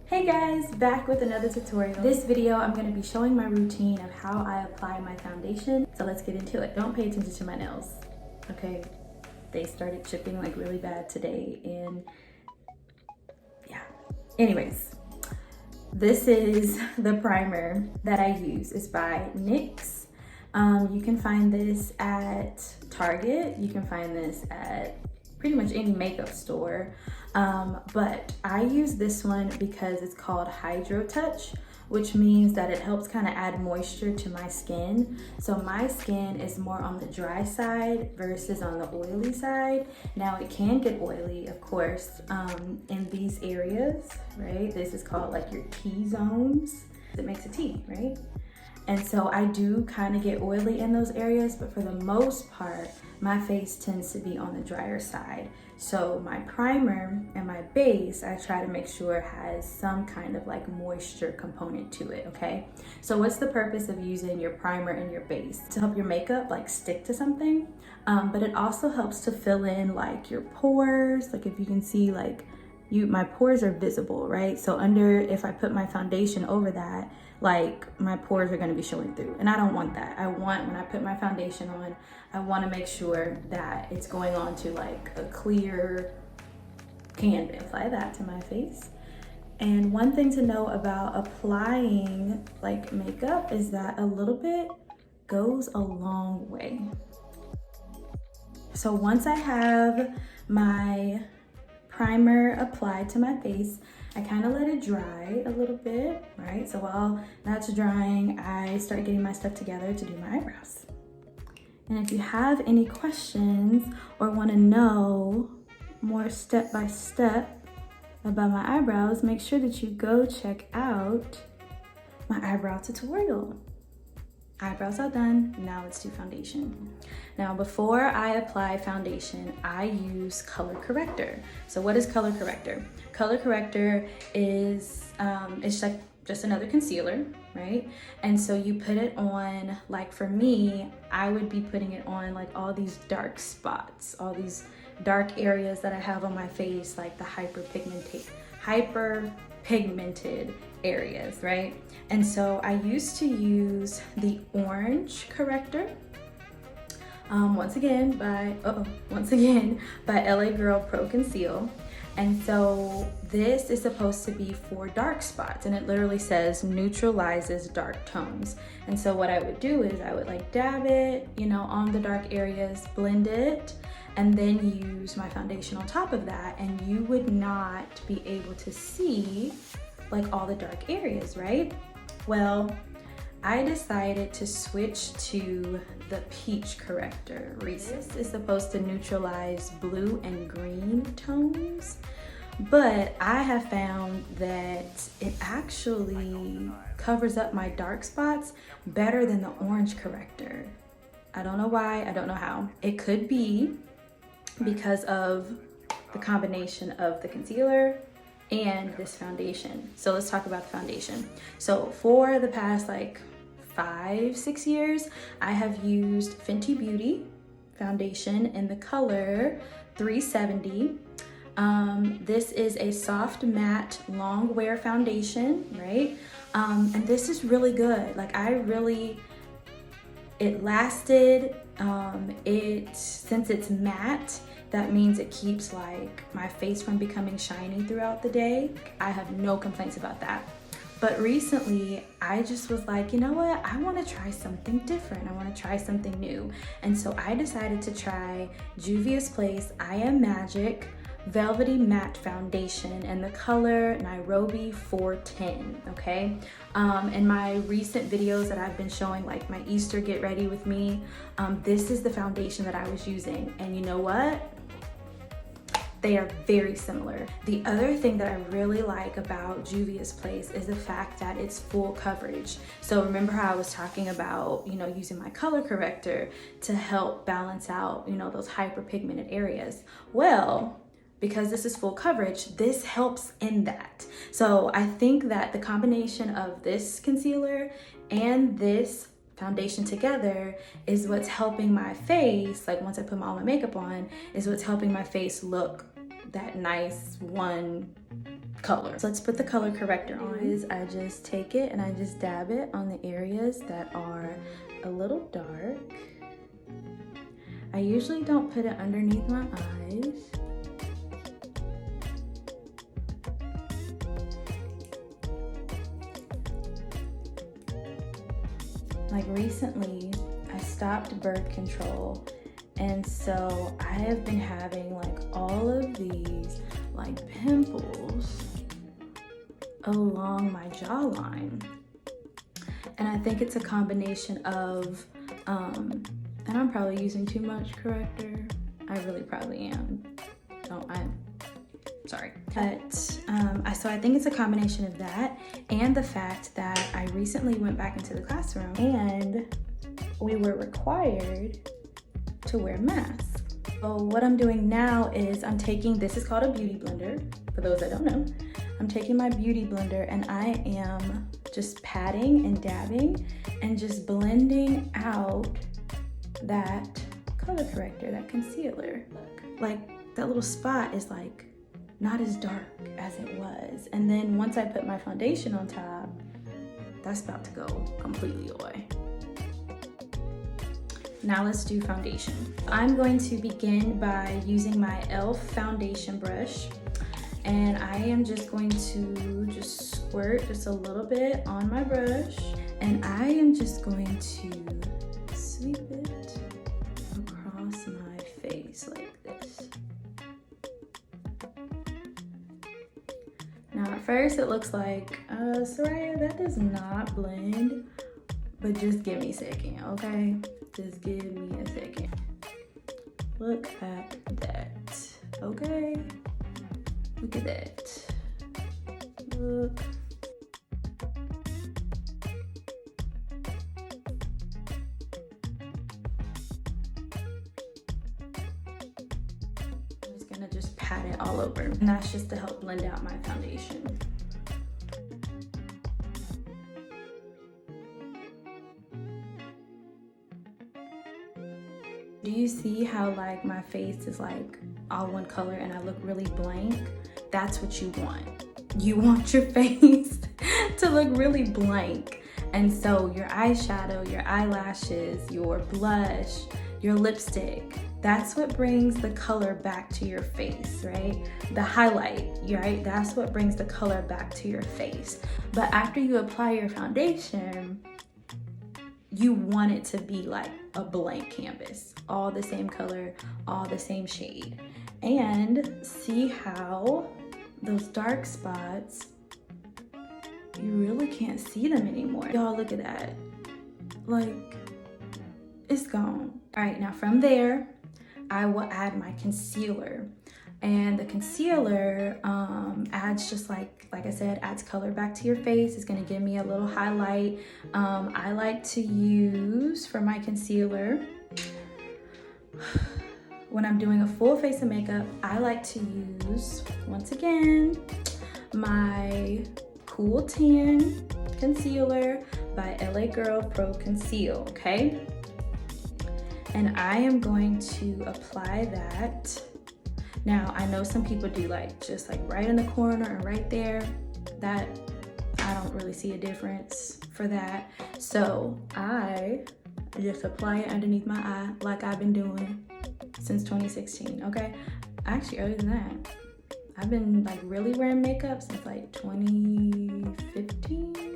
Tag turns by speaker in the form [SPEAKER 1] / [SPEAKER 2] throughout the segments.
[SPEAKER 1] Hey guys, back with another tutorial. This video, I'm going to be showing my routine of how I apply my foundation. So let's get into it. Don't pay attention to my nails, okay? They started chipping like really bad today and yeah. Anyways, this is the primer that I use. It's by NYX. You can find this at Target. You can find this at pretty much any makeup store. But I use this one because it's called Hydra Touch, which means that it helps kind of add moisture to my skin. So my skin is more on the dry side versus on the oily side. Now it can get oily, of course, in these areas, right? This is called like your T zones. It makes a T, right? And so I do kind of get oily in those areas, but for the most part, my face tends to be on the drier side. So my primer and my base, I try to make sure has some kind of like moisture component to it, okay? So what's the purpose of using your primer and your base? To help your makeup like stick to something, but it also helps to fill in like your pores. Like if you can see like my pores are visible, right? So if I put my foundation over that, like my pores are gonna be showing through, and I don't want that. When I put my foundation on, I wanna make sure that it's going on to like a clear canvas. Apply that to my face. And one thing to know about applying like makeup is that a little bit goes a long way. So once I have my primer applied to my face, I kind of let it dry a little bit, right? So while that's drying, I start getting my stuff together to do my eyebrows. And if you have any questions or want to know more step by step about my eyebrows, make sure that you go check out my eyebrow tutorial. Eyebrows are done, now let's do foundation. Now before I apply foundation, I use color corrector. So what is color corrector? Color corrector is it's like just another concealer, right? And so you put it on, like for me, I would be putting it on like all these dark spots, all these dark areas that I have on my face, like the hyperpigmented areas, right? And so I used to use the orange corrector, once again by LA Girl Pro Conceal. And so this is supposed to be for dark spots, and it literally says neutralizes dark tones. And so what I would do is I would like dab it, on the dark areas, blend it, and then use my foundation on top of that, and you would not be able to see like all the dark areas, right? Well, I decided to switch to the peach corrector recently. This is supposed to neutralize blue and green tones, but I have found that it actually covers up my dark spots better than the orange corrector. I don't know why, I don't know how. It could be because of the combination of the concealer and this foundation. So let's talk about the foundation. So for the past like 5-6 years, I have used Fenty Beauty foundation in the color 370. This is a soft matte long wear foundation, right? And this is really good. Like it lasted. Since it's matte, that means it keeps like my face from becoming shiny throughout the day. I have no complaints about that. But recently, I just was like, you know what? I want to try something different. I want to try something new. And so I decided to try Juvia's Place I Am Magic Velvety Matte Foundation in the color Nairobi 410, okay? In my recent videos that I've been showing, like my Easter Get Ready With Me, this is the foundation that I was using. And you know what? They are very similar. The other thing that I really like about Juvia's Place is the fact that it's full coverage. So remember how I was talking about, using my color corrector to help balance out, those hyperpigmented areas. Well, because this is full coverage, this helps in that. So I think that the combination of this concealer and this foundation together is what's helping my face, like once I put all my makeup on, is what's helping my face look that nice one color. So let's put the color corrector on. I just take it and I just dab it on the areas that are a little dark. I usually don't put it underneath my eyes. Like recently, I stopped birth control, and so I have been having like all of these like pimples along my jawline. And I think it's a combination of, and I'm probably using too much corrector. I really probably am. Sorry. But so I think it's a combination of that and the fact that I recently went back into the classroom and we were required to wear masks. So what I'm doing now is I'm taking, this is called a beauty blender, for those that don't know. I'm taking my beauty blender and I am just patting and dabbing and just blending out that color corrector, that concealer. Like that little spot is like not as dark as it was. And then once I put my foundation on top, that's about to go completely away. Now let's do foundation. I'm going to begin by using my e.l.f. foundation brush. And I am just going to just squirt just a little bit on my brush. And I am just going to sweep it across my face like this. Now at first it looks like, Soraya, that does not blend, but just give me a second, okay? Just give me a second. Look at that, okay? Look at that, look. Just pat it all over, and that's just to help blend out my foundation. Do you see how like my face is like all one color and I look really blank? That's what you want. You want your face to look really blank. And so your eyeshadow, your eyelashes, your blush, your lipstick, that's what brings the color back to your face, right? The highlight, right? That's what brings the color back to your face. But after you apply your foundation, you want it to be like a blank canvas, all the same color, all the same shade. And see how those dark spots, you really can't see them anymore. Y'all, look at that. Like, it's gone. All right, now from there, I will add my concealer. And the concealer adds just like I said, adds color back to your face. It's gonna give me a little highlight. I like to use, for my concealer, when I'm doing a full face of makeup, I like to use, once again, my Cool Tan concealer by LA Girl Pro Conceal, okay? And I am going to apply that. Now, I know some people do like just like right in the corner and right there. That, I don't really see a difference for that. So I just apply it underneath my eye like I've been doing since 2016, okay? Actually, earlier than that. I've been like really wearing makeup since like 2015.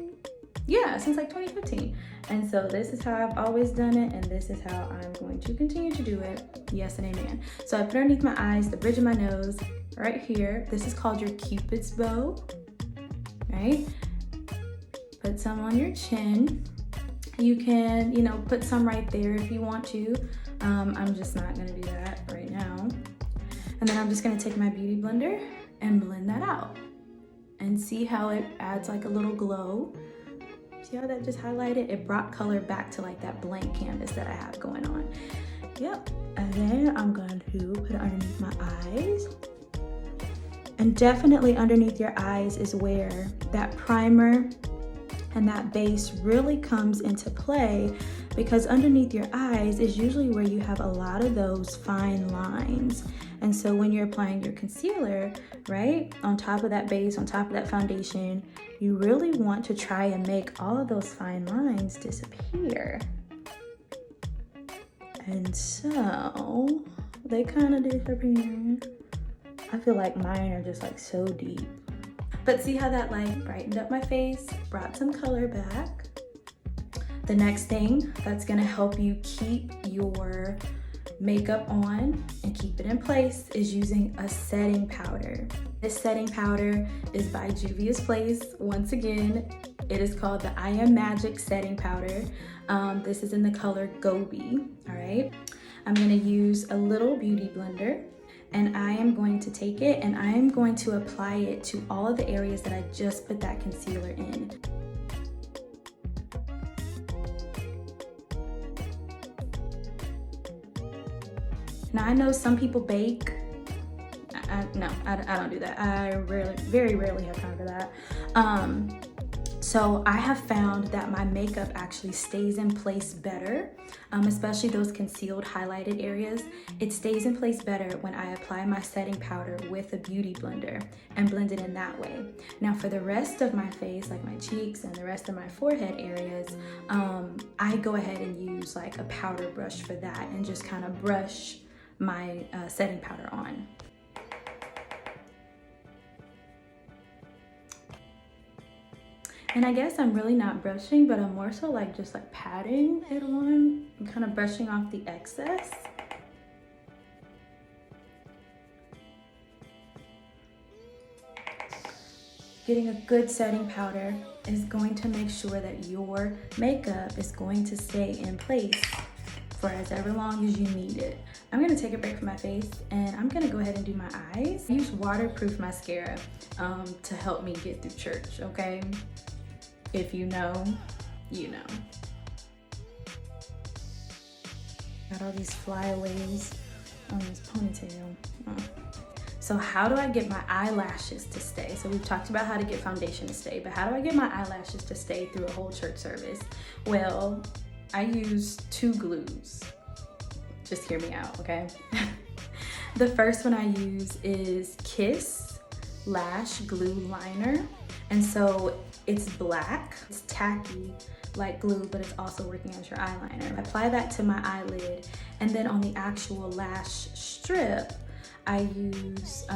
[SPEAKER 1] Yeah, since like 2015. And so this is how I've always done it, and this is how I'm going to continue to do it. Yes and amen. So I put it underneath my eyes, the bridge of my nose, right here. This is called your Cupid's bow, right? Put some on your chin. You can, you know, put some right there if you want to. I'm just not gonna do that right now. And then I'm just gonna take my beauty blender and blend that out. And see how it adds like a little glow. See how that just highlighted? It brought color back to like that blank canvas that I have going on. Yep. And then I'm going to put it underneath my eyes. And definitely underneath your eyes is where that primer And that base really comes into play because underneath your eyes is usually where you have a lot of those fine lines. And so when you're applying your concealer, right, on top of that base, on top of that foundation, you really want to try and make all of those fine lines disappear. And so they kind of disappear. I feel like mine are just like so deep. But see how that like brightened up my face, brought some color back. The next thing that's gonna help you keep your makeup on and keep it in place is using a setting powder. This setting powder is by Juvia's Place. Once again, it is called the I Am Magic setting powder. This is in the color Gobi, all right? I'm gonna use a little beauty blender, and I am going to take it and I am going to apply it to all of the areas that I just put that concealer in. Now I know some people bake. No, I don't do that. I very rarely have time for that. So I have found that my makeup actually stays in place better, especially those concealed highlighted areas. It stays in place better when I apply my setting powder with a beauty blender and blend it in that way. Now for the rest of my face, like my cheeks and the rest of my forehead areas, I go ahead and use like a powder brush for that and just kind of brush my setting powder on. And I guess I'm really not brushing, but I'm more so like just like patting it on and kind of brushing off the excess. Getting a good setting powder is going to make sure that your makeup is going to stay in place for as ever long as you need it. I'm gonna take a break from my face and I'm gonna go ahead and do my eyes. I use waterproof mascara to help me get through church, okay? If you know, you know. Got all these flyaways on this ponytail. So how do I get my eyelashes to stay? So we've talked about how to get foundation to stay, but how do I get my eyelashes to stay through a whole church service? Well, I use 2 glues. Just hear me out, okay? The first one I use is Kiss Lash Glue Liner. And so it's black, it's tacky like glue, but it's also working as your eyeliner. I apply that to my eyelid, and then on the actual lash strip, I use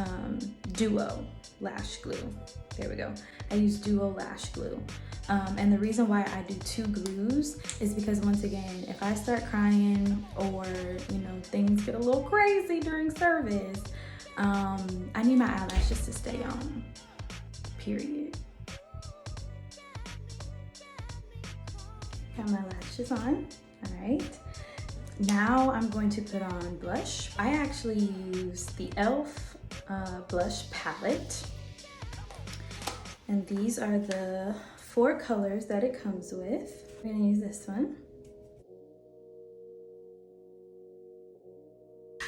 [SPEAKER 1] Duo Lash Glue. There we go. I use Duo Lash Glue. And the reason why I do 2 glues is because, once again, if I start crying or, you know, things get a little crazy during service, I need my eyelashes to stay on, period. Got my lashes on, all right. Now I'm going to put on blush. I actually use the e.l.f. Blush palette. And these are the 4 colors that it comes with. I'm gonna use this one.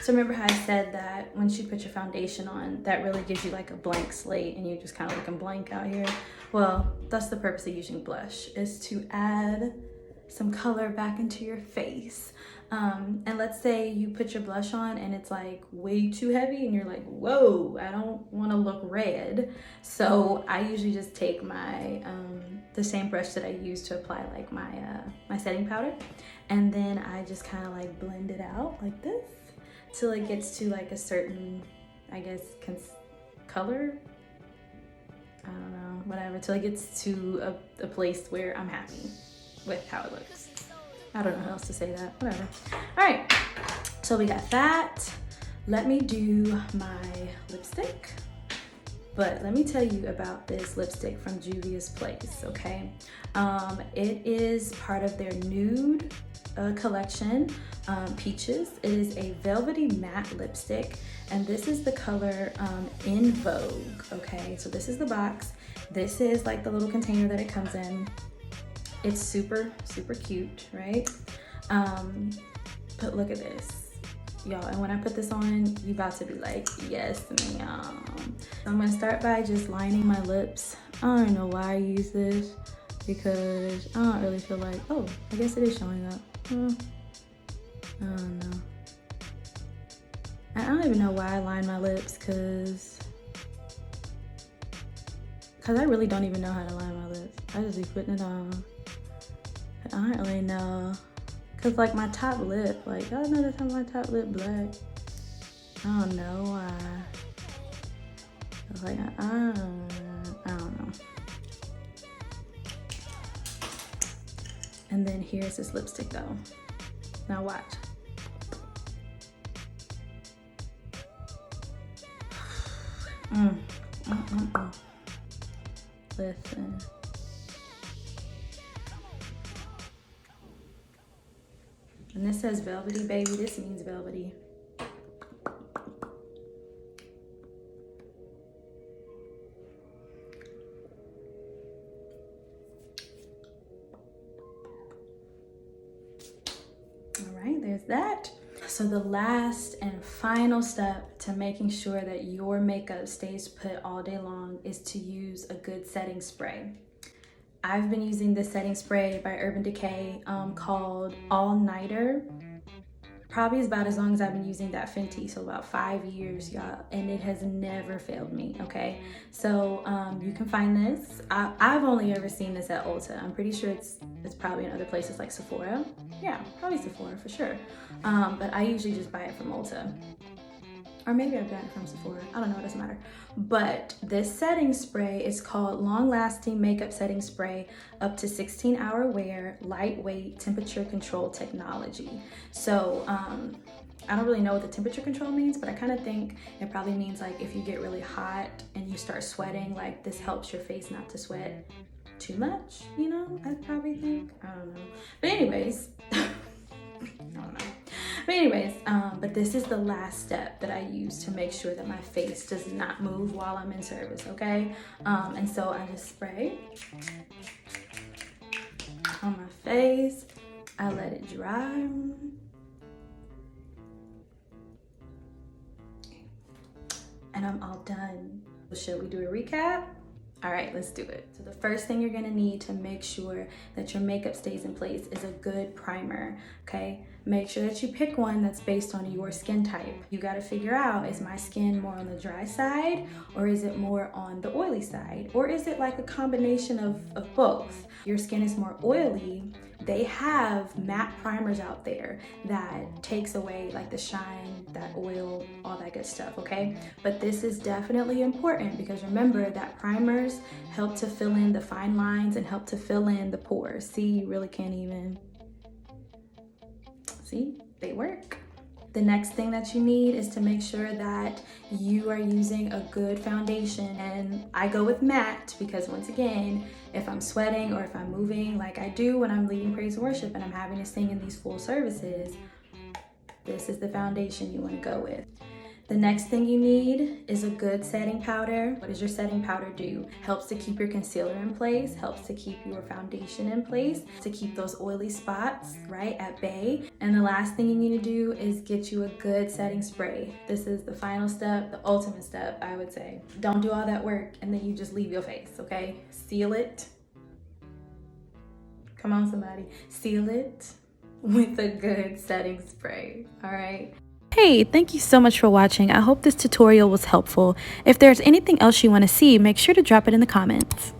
[SPEAKER 1] So remember how I said that once you put your foundation on, that really gives you like a blank slate and you're just kind of looking blank out here? Well, that's the purpose of using blush, is to add some color back into your face. And let's say you put your blush on and it's like way too heavy and you're like, whoa, I don't want to look red. So I usually just take my the same brush that I use to apply like my setting powder, and then I just kind of like blend it out like this till it gets to like a certain, I guess, color. I don't know, whatever, till it gets to a place where I'm happy with how it looks. I don't know how else to say that, whatever. All right, so we got that. Let me do my lipstick. But let me tell you about this lipstick from Juvia's Place, okay? It is part of their nude collection, Peaches. It is a velvety matte lipstick, and this is the color In Vogue, okay? So this is the box. This is like the little container that it comes in. It's super, super cute, right? But look at this, y'all. And when I put this on, you about to be like, yes, ma'am. I'm gonna start by just lining my lips. I don't know why I use this. because I don't really feel like, oh, I guess it is showing up. I don't know. I don't even know why I line my lips, cause I really don't even know how to line my lips. I just be putting it on. But I don't really know. Cause like my top lip, like y'all notice how my top lip black? I don't know why. Like I don't know. And then here's this lipstick though. Now watch. Listen. And this says Velvety, baby. This means Velvety. All right, there's that. So the last and final step to making sure that your makeup stays put all day long is to use a good setting spray. I've been using this setting spray by Decay called All Nighter. Probably is about as long as I've been using that Fenty, so about 5 years, y'all, and it has never failed me, okay? So you can find this. I've only ever seen this at Ulta. I'm pretty sure it's probably in other places like Sephora. Yeah, probably Sephora for sure. But I usually just buy it from Ulta. Or maybe I've gotten it from Sephora. I don't know, it doesn't matter. But this setting spray is called Long Lasting Makeup Setting Spray, up to 16-hour wear, lightweight, temperature control technology. So I don't really know what the temperature control means, but I kind of think it probably means like if you get really hot and you start sweating, like this helps your face not to sweat too much, you know? I probably think, I don't know. But anyways, I don't know. But anyways, but this is the last step that I use to make sure that my face does not move while I'm in service, okay? And so I just spray on my face. I let it dry. And I'm all done. Should we do a recap? All right, let's do it. So the first thing you're gonna need to make sure that your makeup stays in place is a good primer, okay? Make sure that you pick one that's based on your skin type. You gotta figure out, is my skin more on the dry side, or is it more on the oily side? Or is it like a combination of both? Your skin is more oily, they have matte primers out there that takes away like the shine, that oil, all that good stuff, okay? But this is definitely important because remember that primers help to fill in the fine lines and help to fill in the pores. See, you really can't even, see, they work. The next thing that you need is to make sure that you are using a good foundation. And I go with matte because once again, if I'm sweating or if I'm moving like I do when I'm leading praise and worship and I'm having to sing in these full services, this is the foundation you want to go with. The next thing you need is a good setting powder. What does your setting powder do? Helps to keep your concealer in place, helps to keep your foundation in place, to keep those oily spots, right, at bay. And the last thing you need to do is get you a good setting spray. This is the final step, the ultimate step, I would say. Don't do all that work and then you just leave your face, okay? Seal it. Come on, somebody. Seal it with a good setting spray, all right? Hey, thank you so much for watching. I hope this tutorial was helpful. If there's anything else you want to see, make sure to drop it in the comments.